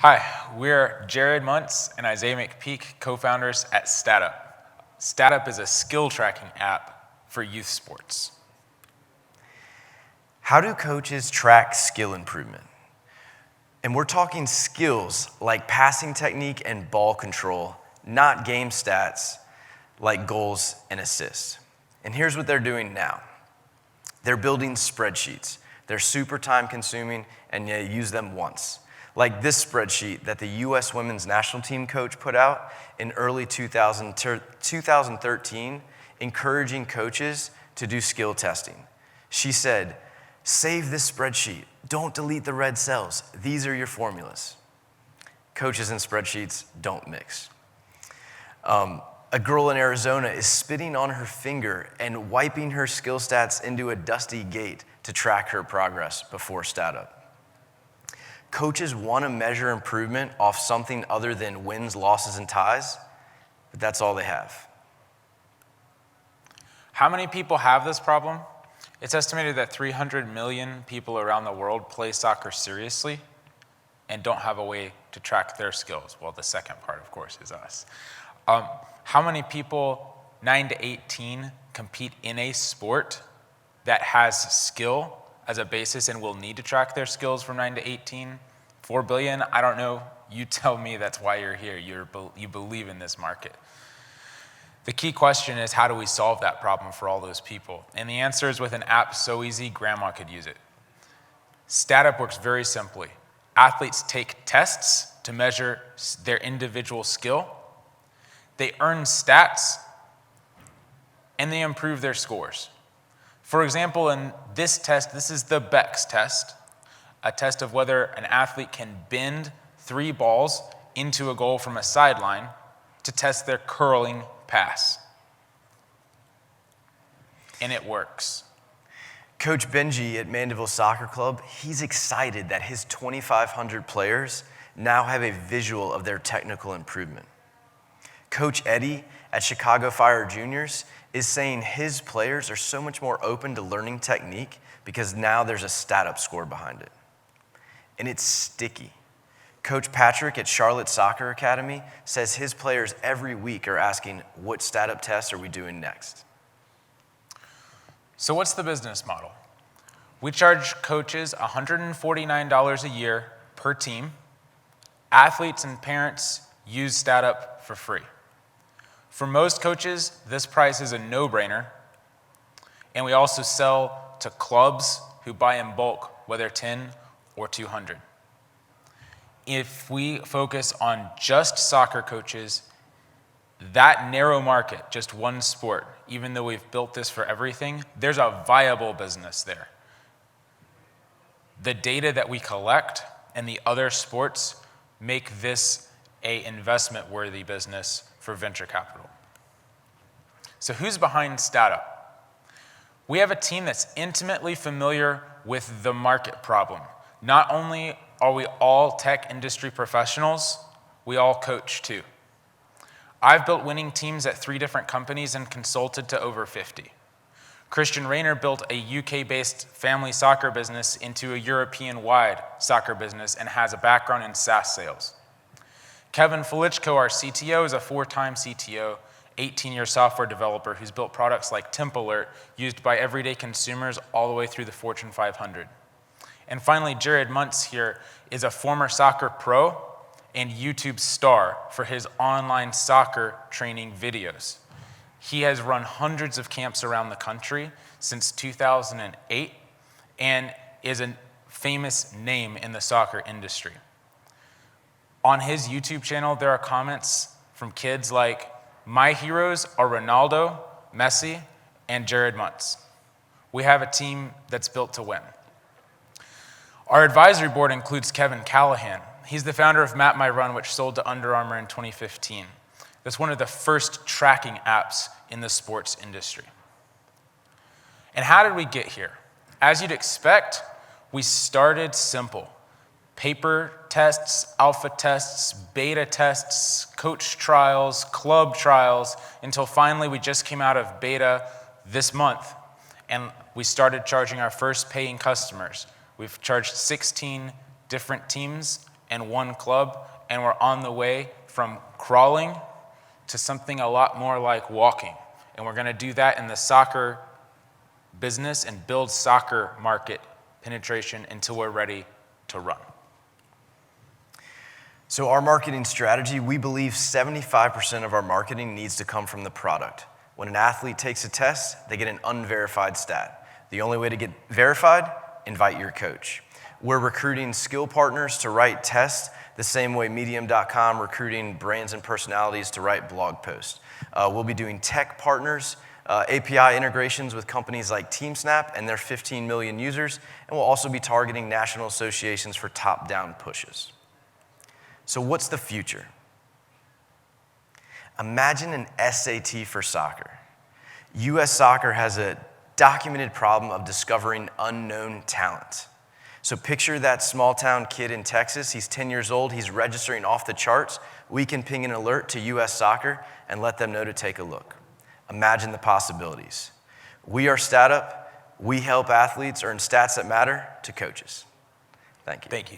Hi, we're Jared Muntz and Isaiah McPeak, co-founders at statUP. statUP is a skill tracking app for youth sports. How do coaches track skill improvement? And we're talking skills like passing technique and ball control, not game stats like goals and assists. And here's what they're doing now. They're building spreadsheets. They're super time consuming and you use them once. Like this spreadsheet that the U.S. women's national team coach put out in early 2013, encouraging coaches to do skill testing. She said, "Save this spreadsheet. Don't delete the red cells. These are your formulas." Coaches and spreadsheets don't mix. A girl in Arizona is spitting on her finger and wiping her skill stats into a dusty gate to track her progress before statUP. Coaches want to measure improvement off something other than wins, losses, and ties, but that's all they have. How many people have this problem? It's estimated that 300 million people around the world play soccer seriously and don't have a way to track their skills. Well, the second part, of course, is us. How many people, 9 to 18, compete in a sport that has skill as a basis and will need to track their skills from 9 to 18? 4 billion? I don't know. You tell me. That's why you're here. You believe in this market. The key question is, how do we solve that problem for all those people? And the answer is with an app so easy, grandma could use it. statUP works very simply. Athletes take tests to measure their individual skill. They earn stats, and they improve their scores. For example, in this test, this is the Becks Test, a test of whether an athlete can bend 3 balls into a goal from a sideline to test their curling pass. And it works. Coach Benji at Mandeville Soccer Club, he's excited that his 2,500 players now have a visual of their technical improvement. Coach Eddie at Chicago Fire Juniors is saying his players are so much more open to learning technique because now there's a statUP score behind it. And it's sticky. Coach Patrick at Charlotte Soccer Academy says his players every week are asking, what statUP tests are we doing next? So what's the business model? We charge coaches $149 a year per team. Athletes and parents use statUP for free. For most coaches, this price is a no-brainer, and we also sell to clubs who buy in bulk, whether 10 or 200. If we focus on just soccer coaches, that narrow market, just one sport, even though we've built this for everything, there's a viable business there. The data that we collect and the other sports make this an investment-worthy business for venture capital. So who's behind statUP? We have a team that's intimately familiar with the market problem. Not only are we all tech industry professionals, we all coach too. I've built winning teams at 3 different companies and consulted to over 50. Christian Rayner built a UK-based family soccer business into a European-wide soccer business and has a background in SaaS sales. Kevin Felichko, our CTO, is a 4-time CTO, 18-year software developer who's built products like Temp Alert, used by everyday consumers all the way through the Fortune 500. And finally, Jared Muntz here is a former soccer pro and YouTube star for his online soccer training videos. He has run hundreds of camps around the country since 2008 and is a famous name in the soccer industry. On his YouTube channel, there are comments from kids like, "My heroes are Ronaldo, Messi, and Jared Muntz." We have a team that's built to win. Our advisory board includes Kevin Callahan. He's the founder of Map My Run, which sold to Under Armour in 2015. That's one of the first tracking apps in the sports industry. And how did we get here? As you'd expect, we started simple. Paper tests, alpha tests, beta tests, coach trials, club trials, until finally we just came out of beta this month, and we started charging our first paying customers. We've charged 16 different teams and one club, and we're on the way from crawling to something a lot more like walking. And we're going to do that in the soccer business and build soccer market penetration until we're ready to run. So our marketing strategy, we believe 75% of our marketing needs to come from the product. When an athlete takes a test, they get an unverified stat. The only way to get verified, invite your coach. We're recruiting skill partners to write tests the same way Medium.com recruiting brands and personalities to write blog posts. We'll be doing tech partners, API integrations with companies like TeamSnap and their 15 million users, and we'll also be targeting national associations for top-down pushes. So what's the future? Imagine an SAT for soccer. U.S. soccer has a documented problem of discovering unknown talent. So picture that small town kid in Texas. He's 10 years old. He's registering off the charts. We can ping an alert to U.S. soccer and let them know to take a look. Imagine the possibilities. We are statUP. We help athletes earn stats that matter to coaches. Thank you. Thank you.